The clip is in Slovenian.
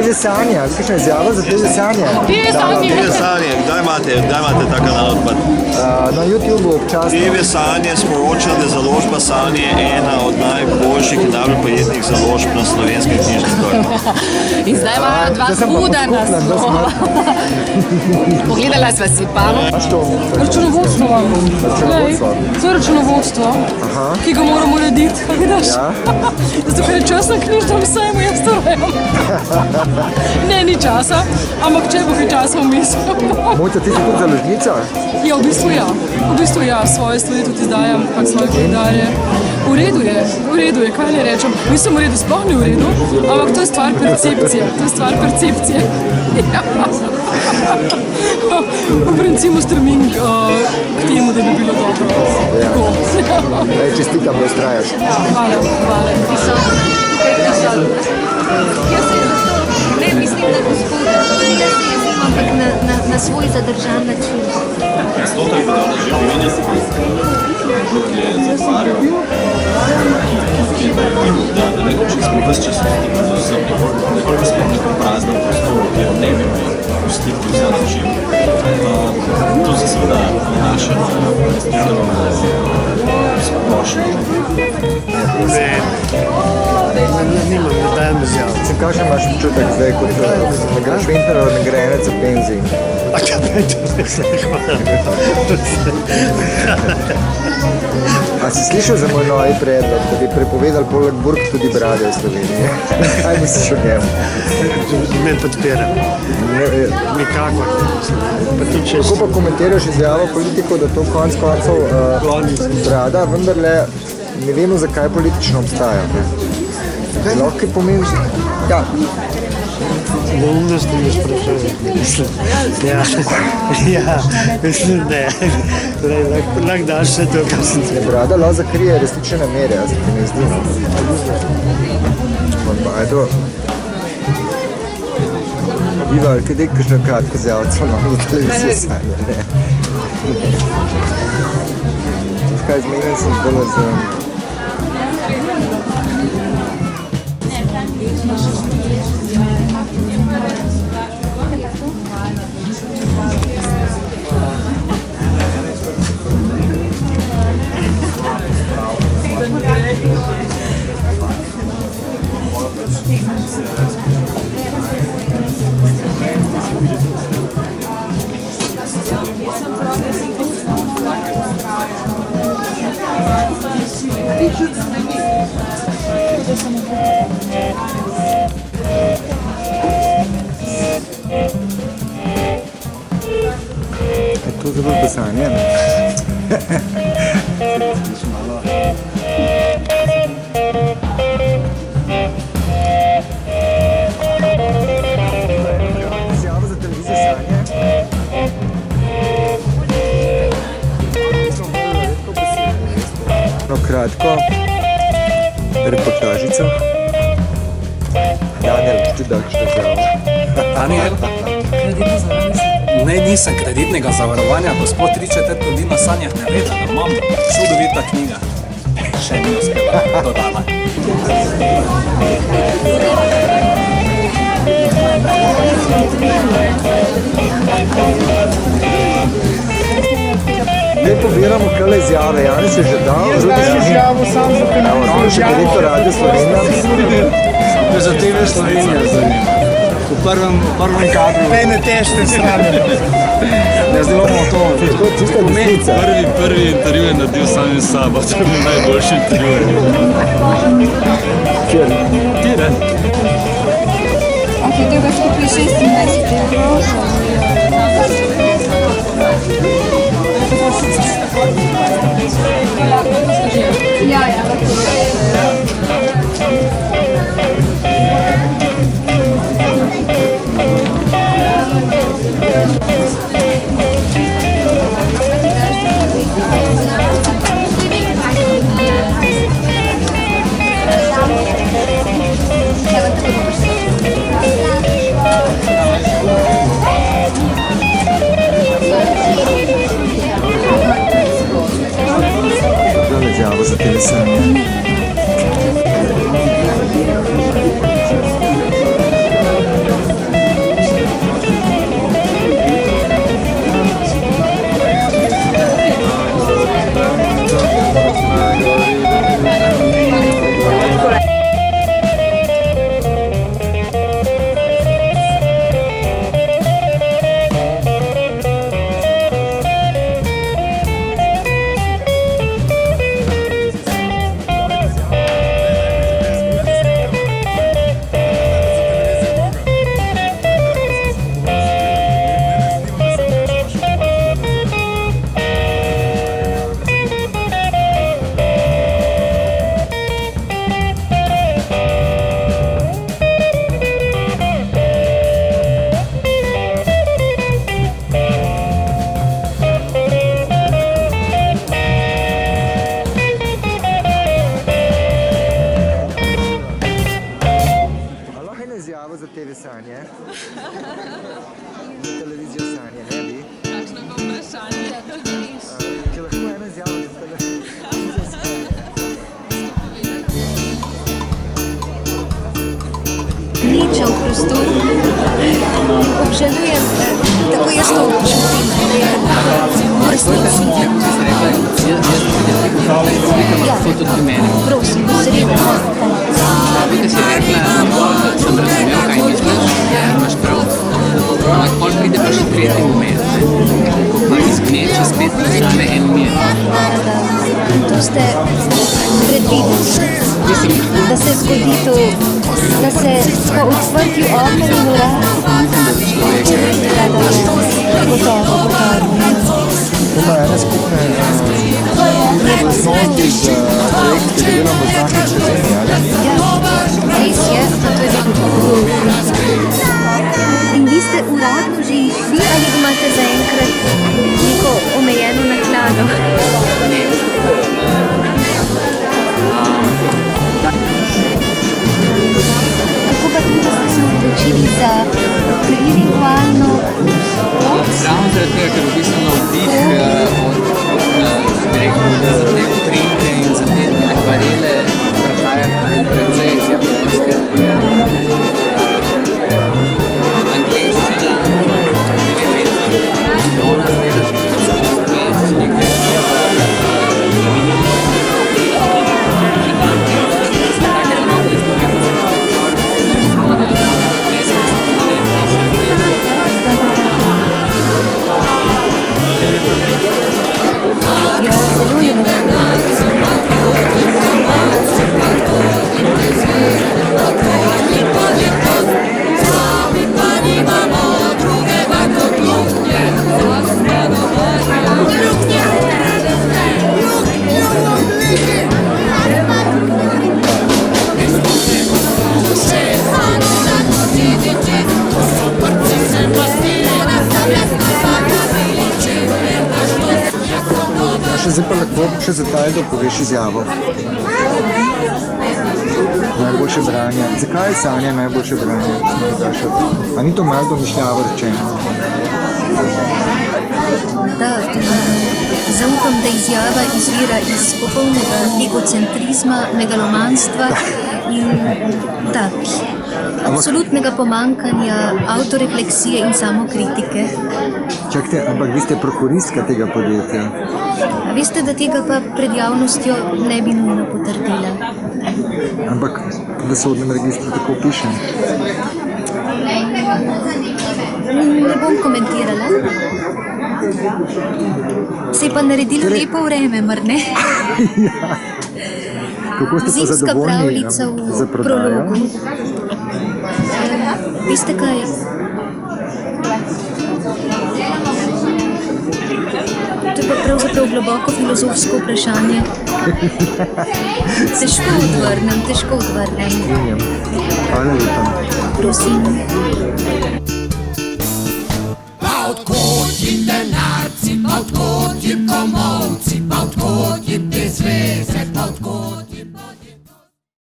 TV Sanje, kakšna izjava za TV Sanje? TV Sanje, kdaj imate ta kanal odprt? Na YouTubeu občasno. TV Sanje sporoča, da je založba Sanje ena od najboljših in najbolj prijetnih založb na slovenskem knjižnem trgu. In zdaj imajo dva huda naslova. Pogledala sva si pano. A što? Računovodstvo vam. To je računovodstvo, ki ga moramo narediti, vidiš? Zato, ker je čas na knjižnem sajmu, jaz to vem. Ne, ni časa, ampak če bo kaj časa vmes. Mojca, ti si tudi založnica? Ja, v bistvu ja, svoje stvari tudi izdajam, pa svoje predaje. V redu je, kaj ne rečem. Mislim, v redu, sploh ni v redu, ampak to je stvar percepcije, V principu stremim k temu, da bi bilo dobro. Čestitam, da ustrajaš. Hvala. Ne, mislim, da gospod, ampak na svoj zadržan način. Da nekoče smo vse čas nekako smo neko prazno prostoru, kjer ne bi v stiku z način. To se seveda naša splošno. Nimam noben izjav. Kakšen imaš občutek zdaj, kot Šventnerov nagrajenec za penziji? A kaj A si slišal za moj novi predlog, da bi prepovedali poleg burk tudi brade v Sloveniji? Kaj misliš o njem? Ne podpiram. Nikakor. Kako pa komentiraš izjavo politikov, da to konc koncev brada, vendarle ne vemo, zakaj politično obstaja. Lahko je pomembno. Ja. Neumnosti me sprašuje. Mislim, ne. Lahko daš še to, kar sem se. Brada lahko zakrije resnične namere, a se ti ne zdi. Ajdo. Iva, kaj dej kakšno kratko zjavco na televiziji Sanje, ne? Kaj zmenjen sem zdaj za... Je to zelo besanje, ne? Izjava za televizijo Sanje. No, kratko. Reportažico. Daniel, ti daš izjavo. Daniel? Ne, nisem kreditnega zavarovanja, gospod 3/4 ljudi na sanjah ne ve, da ga imam. Čudovita knjiga. Še ni uspela dodala. Zdaj pobiramo kale izjave, Janis je že dal. Jaz dajem izjavo sam za kanal. On še direktor Radio Slovenija. Za TV Slovenija. V prvem kadru. Mene tešte srame. Ja, zdaj imamo to. Tista desnica. Prvi intervju je naredil sami s sabo, to je bil najboljši intervju. Kjer? Ti, ne? Ok, tega skupaj 26 evrov. Ja. Izjavo za TV Sanje. Niča v prostoru. Obžalujem, tako jaz to občutim, da je v resnici. Ja, prosim, posredno. Bi si rekla, da sem razumel, kaj misliš, imaš prav. Ampak pol pride pa še tretji moment, ko pa izgneče spet nastane en mir. To ste predvideli, da se zgodi to, da se po odprtju okna in vrat. Gotovo. To pa ene skupne lastnosti z projekti, ki delamo z našim sredini, ali? Ja, res je, to je dobro. In vi ste uradno že išli ali imate zaenkrat neko omejeno naklado? Kako pa tudi ste se odločili za individualno pot? Ravno zaradi tega, ker v bistvu navdih za te utrinke in za te akvarele prihaja predvsej iz Japonske. Angleščina, ona delaš Zdaj pa lahko še za Tajdo poveš izjavo. Najboljše branje. Zakaj je sanje najboljše branje? A ni to malo domišljavo rečeno? Da, zaupam, da izjava izvira iz popolnega egocentrizma, megalomanstva in absolutnega pomankanja avtorefleksije in samokritike. Čakajte, ampak vi ste prokuristka tega podjetja. A veste, da tega pa pred javnostjo ne bi nujno potrdila? Ampak v sodnem registru tako piše. Ne bom komentirala. Se je pa naredilo lepo vreme, mar ne? Kako ste pa Zimska zadovoljni pravljica za v prodajo? prologu. Veste kaj? To je pa pravzaprav globoko filozofsko vprašanje. Težko odvrnem. Hvala lepa. Prosim. Od kod jim denarci, od kod jim komolci, od kod jim te zveze, od kod